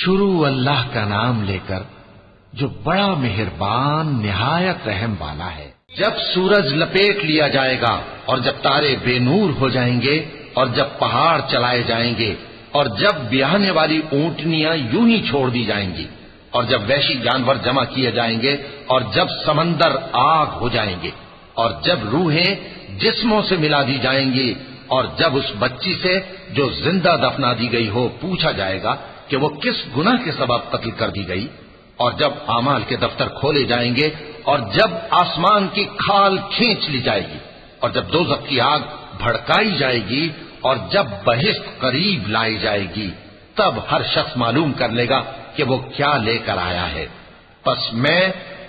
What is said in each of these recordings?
شروع اللہ کا نام لے کر جو بڑا مہربان نہایت رحم والا ہے۔ جب سورج لپیٹ لیا جائے گا اور جب تارے بے نور ہو جائیں گے اور جب پہاڑ چلائے جائیں گے اور جب بیاہنے والی اونٹنیاں یوں ہی چھوڑ دی جائیں گی اور جب وحشی جانور جمع کیے جائیں گے اور جب سمندر آگ ہو جائیں گے اور جب روحیں جسموں سے ملا دی جائیں گی اور جب اس بچی سے جو زندہ دفنا دی گئی ہو پوچھا جائے گا کہ وہ کس گناہ کے سبب قتل کر دی گئی، اور جب اعمال کے دفتر کھولے جائیں گے اور جب آسمان کی کھال کھینچ لی جائے گی اور جب دوزخ کی آگ بھڑکائی جائے گی اور جب بہشت قریب لائی جائے گی، تب ہر شخص معلوم کر لے گا کہ وہ کیا لے کر آیا ہے۔ پس میں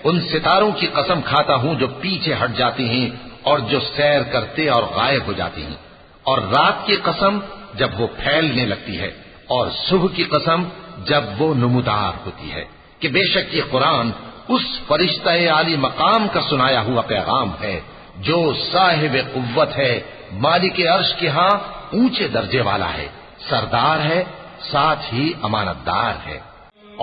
ان ستاروں کی قسم کھاتا ہوں جو پیچھے ہٹ جاتی ہیں اور جو سیر کرتے اور غائب ہو جاتی ہیں، اور رات کی قسم جب وہ پھیلنے لگتی ہے، اور صبح کی قسم جب وہ نمودار ہوتی ہے، کہ بے شک یہ قرآن اس فرشتہ عالی مقام کا سنایا ہوا پیغام ہے جو صاحب قوت ہے، مالک عرش کے ہاں اونچے درجے والا ہے، سردار ہے، ساتھ ہی امانت دار ہے۔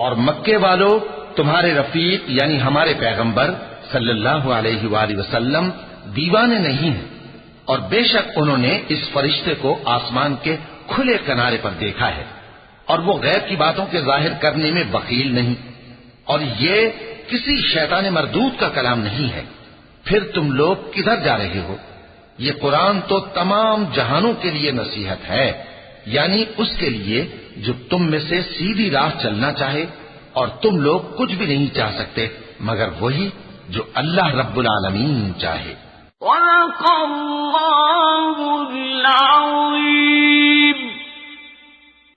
اور مکے والو تمہارے رفیق یعنی ہمارے پیغمبر صلی اللہ علیہ وآلہ وسلم دیوانے نہیں ہیں، اور بے شک انہوں نے اس فرشتے کو آسمان کے کھلے کنارے پر دیکھا ہے، اور وہ غیب کی باتوں کے ظاہر کرنے میں بخیل نہیں، اور یہ کسی شیطان مردود کا کلام نہیں ہے۔ پھر تم لوگ کدھر جا رہے ہو؟ یہ قرآن تو تمام جہانوں کے لیے نصیحت ہے، یعنی اس کے لیے جو تم میں سے سیدھی راہ چلنا چاہے، اور تم لوگ کچھ بھی نہیں چاہ سکتے مگر وہی جو اللہ رب العالمین چاہے۔ صدق اللہ العظیم۔